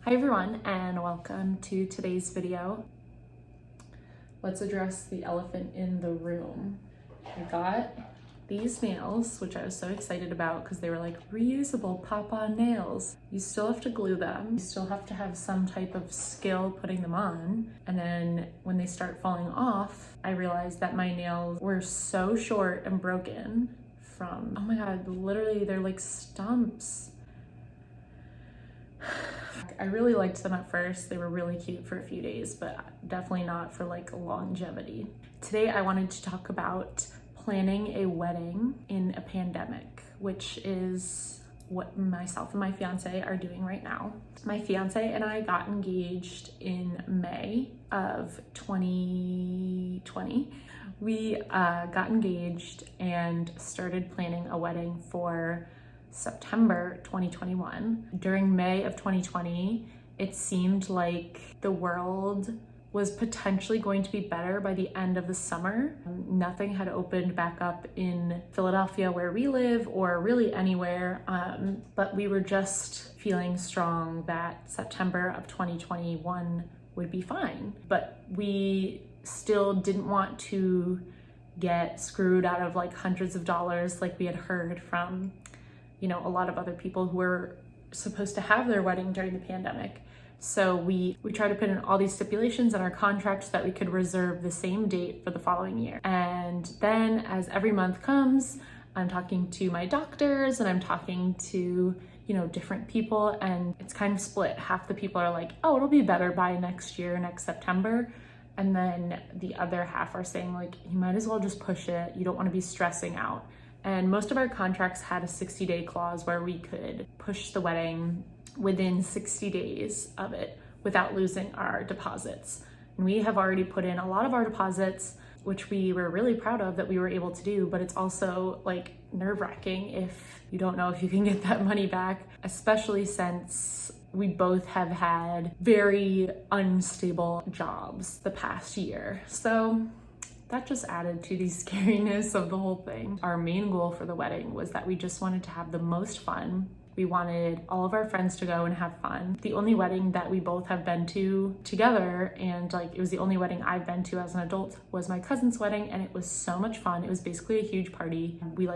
Hi everyone, and welcome to today's video. Let's address the elephant in the room. I got these nails, which I was so excited about because they were like reusable pop-on nails. You still have to glue them. You still have to have some type of skill putting them on. And then when they start falling off, I realized that my nails were so short and broken from, oh my God, literally they're like stumps. I really liked them at first. They were really cute for a few days, but definitely not for like longevity. Today I wanted to talk about planning a wedding in a pandemic, which is what myself and my fiance are doing right now. My fiance and I got engaged in May of 2020. We got engaged and started planning a wedding for September 2021. During May of 2020, it seemed like the world was potentially going to be better by the end of the summer. Nothing had opened back up in Philadelphia where we live, or really anywhere, but we were just feeling strong that September of 2021 would be fine. But we still didn't want to get screwed out of like hundreds of dollars like we had heard from a lot of other people who were supposed to have their wedding during the pandemic. So we tried to put in all these stipulations in our contract so that we could reserve the same date for the following year. And then as every month comes, I'm talking to my doctors and I'm talking to, different people, and it's kind of split. Half the people are like, oh, it'll be better by next year, next September. And then the other half are saying like, you might as well just push it. You don't want to be stressing out. And most of our contracts had a 60-day clause where we could push the wedding within 60 days of it without losing our deposits. And we have already put in a lot of our deposits, which we were really proud of that we were able to do, but it's also like nerve-wracking if you don't know if you can get that money back, especially since we both have had very unstable jobs the past year. So that just added to the scariness of the whole thing. Our main goal for the wedding was that we just wanted to have the most fun. We wanted all of our friends to go and have fun. The only wedding that we both have been to together, and it was the only wedding I've been to as an adult, was my cousin's wedding, and it was so much fun. It was basically a huge party. We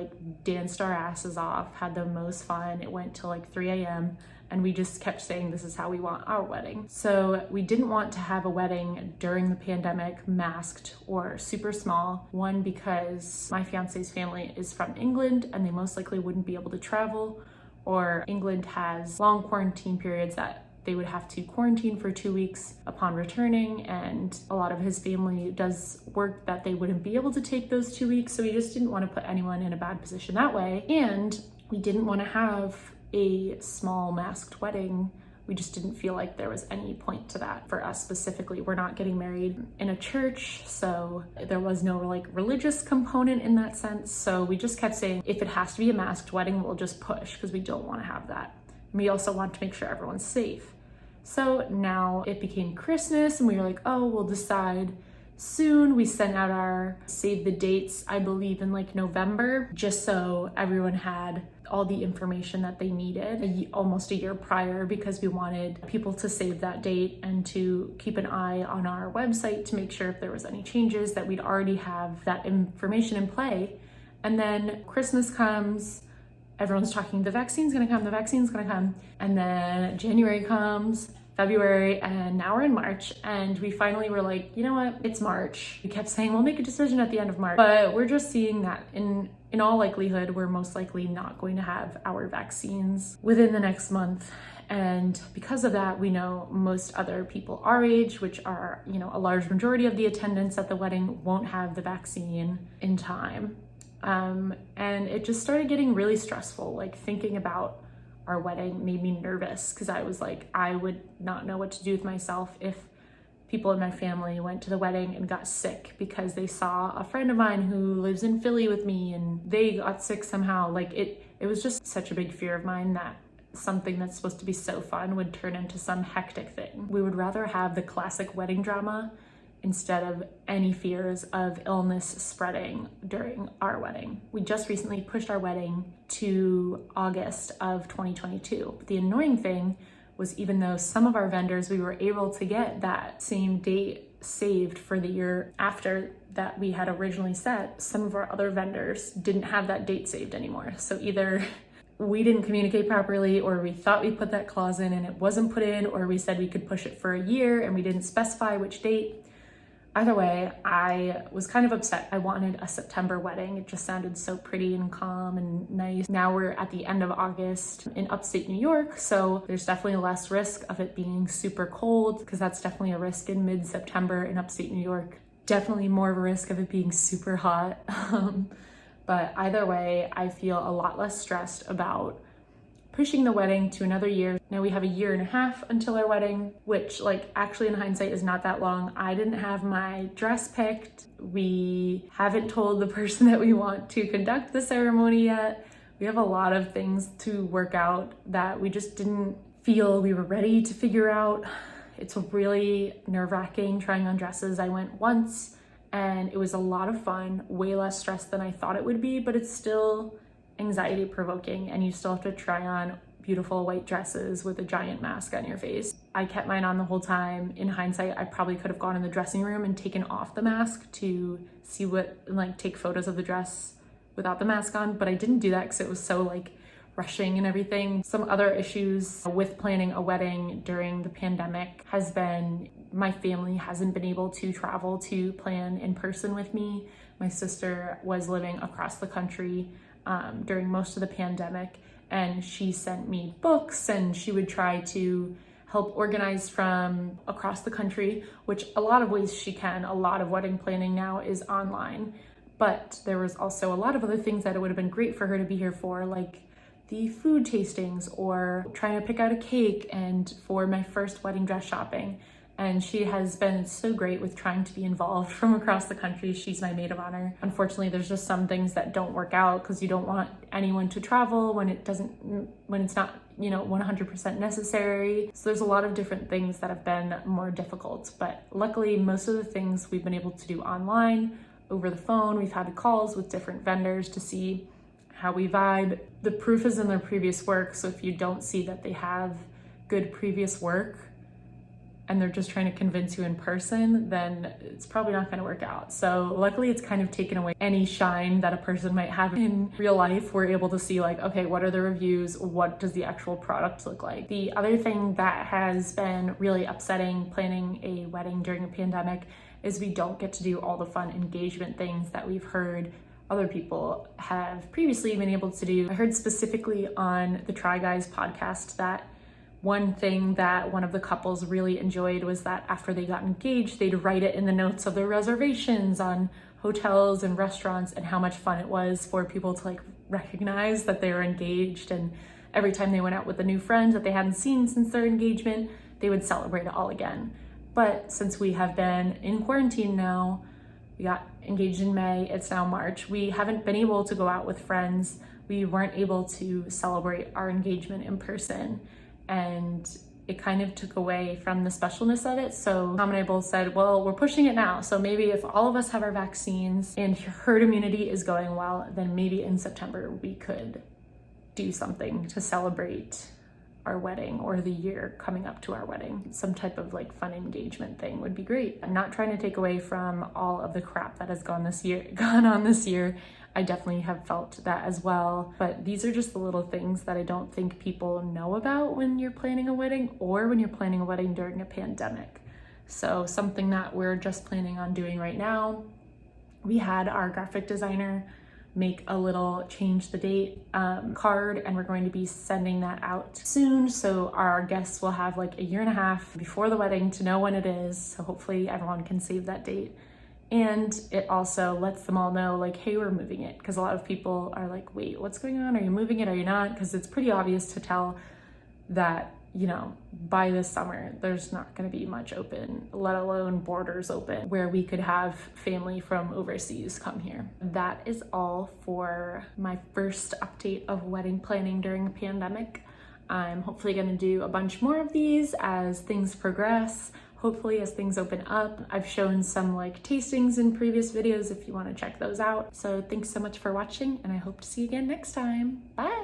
danced our asses off, had the most fun. It went till 3 a.m. and we just kept saying this is how we want our wedding. So we didn't want to have a wedding during the pandemic masked or super small. One, because my fiance's family is from England and they most likely wouldn't be able to travel, or England has long quarantine periods that they would have to quarantine for 2 weeks upon returning, and a lot of his family does work that they wouldn't be able to take those 2 weeks, so we just didn't want to put anyone in a bad position that way. And we didn't want to have a small masked wedding. We just didn't feel like there was any point to that for us specifically. We're not getting married in a church, so there was no religious component in that sense. So we just kept saying, if it has to be a masked wedding, we'll just push because we don't want to have that. We also want to make sure everyone's safe. So now it became Christmas and we were like, oh, we'll decide soon. We sent out our save the dates, I believe in November, just so everyone had all the information that they needed almost a year prior, because we wanted people to save that date and to keep an eye on our website to make sure if there was any changes that we'd already have that information in play. And then Christmas comes, everyone's talking, the vaccine's gonna come. And then January comes, February, and now we're in March, and we finally were like, you know what, it's March. We kept saying we'll make a decision at the end of March, but we're just seeing that in all likelihood, we're most likely not going to have our vaccines within the next month. And because of that, we know most other people our age, which are, a large majority of the attendants at the wedding, won't have the vaccine in time. And it just started getting really stressful. Thinking about our wedding made me nervous because I was like, I would not know what to do with myself if people in my family went to the wedding and got sick because they saw a friend of mine who lives in Philly with me and they got sick somehow. It was just such a big fear of mine that something that's supposed to be so fun would turn into some hectic thing. We would rather have the classic wedding drama instead of any fears of illness spreading during our wedding. We just recently pushed our wedding to August of 2022. But the annoying thing was even though some of our vendors, we were able to get that same date saved for the year after that we had originally set, some of our other vendors didn't have that date saved anymore. So either we didn't communicate properly, or we thought we put that clause in and it wasn't put in, or we said we could push it for a year and we didn't specify which date. Either way, I was kind of upset. I wanted a September wedding. It just sounded so pretty and calm and nice. Now we're at the end of August in upstate New York, so there's definitely less risk of it being super cold, because that's definitely a risk in mid-September in upstate New York. Definitely more of a risk of it being super hot. But either way, I feel a lot less stressed about pushing the wedding to another year. Now we have a year and a half until our wedding, which actually in hindsight is not that long. I didn't have my dress picked. We haven't told the person that we want to conduct the ceremony yet. We have a lot of things to work out that we just didn't feel we were ready to figure out. It's really nerve-wracking trying on dresses. I went once and it was a lot of fun, way less stress than I thought it would be, but it's still anxiety provoking, and you still have to try on beautiful white dresses with a giant mask on your face. I kept mine on the whole time. In hindsight, I probably could have gone in the dressing room and taken off the mask to see take photos of the dress without the mask on, but I didn't do that because it was so rushing and everything. Some other issues with planning a wedding during the pandemic has been my family hasn't been able to travel to plan in person with me. My sister was living across the country during most of the pandemic, and she sent me books, and she would try to help organize from across the country, which a lot of ways she can. A lot of wedding planning now is online, but there was also a lot of other things that it would have been great for her to be here for, like the food tastings or trying to pick out a cake, and for my first wedding dress shopping. And she has been so great with trying to be involved from across the country. She's my maid of honor. Unfortunately, there's just some things that don't work out because you don't want anyone to travel when it's not 100% necessary. So there's a lot of different things that have been more difficult, but luckily most of the things we've been able to do online, over the phone. We've had calls with different vendors to see how we vibe. The proof is in their previous work, so if you don't see that they have good previous work and they're just trying to convince you in person, then it's probably not going to work out. So luckily it's kind of taken away any shine that a person might have in real life. We're able to see okay, what are the reviews? What does the actual product look like? The other thing that has been really upsetting planning a wedding during a pandemic is we don't get to do all the fun engagement things that we've heard other people have previously been able to do. I heard specifically on the Try Guys podcast that one thing that one of the couples really enjoyed was that after they got engaged, they'd write it in the notes of their reservations on hotels and restaurants, and how much fun it was for people to recognize that they were engaged. And every time they went out with a new friend that they hadn't seen since their engagement, they would celebrate it all again. But since we have been in quarantine now, we got engaged in May, it's now March, we haven't been able to go out with friends. We weren't able to celebrate our engagement in person, and it kind of took away from the specialness of it. So Tom and I both said, well, we're pushing it now. So maybe if all of us have our vaccines and herd immunity is going well, then maybe in September we could do something to celebrate our wedding or the year coming up to our wedding. Some type of fun engagement thing would be great. I'm not trying to take away from all of the crap that has gone on this year. I definitely have felt that as well, but these are just the little things that I don't think people know about when you're planning a wedding, or when you're planning a wedding during a pandemic. So something that we're just planning on doing right now, we had our graphic designer make a little change the date card, and we're going to be sending that out soon. So our guests will have a year and a half before the wedding to know when it is. So hopefully everyone can save that date. And it also lets them all know hey, we're moving it. Because a lot of people are wait, what's going on? Are you moving it? Are you not? Because it's pretty obvious to tell that, by this summer, there's not going to be much open, let alone borders open, where we could have family from overseas come here. That is all for my first update of wedding planning during the pandemic. I'm hopefully going to do a bunch more of these as things progress. Hopefully as things open up. I've shown some tastings in previous videos if you want to check those out. So thanks so much for watching, and I hope to see you again next time. Bye.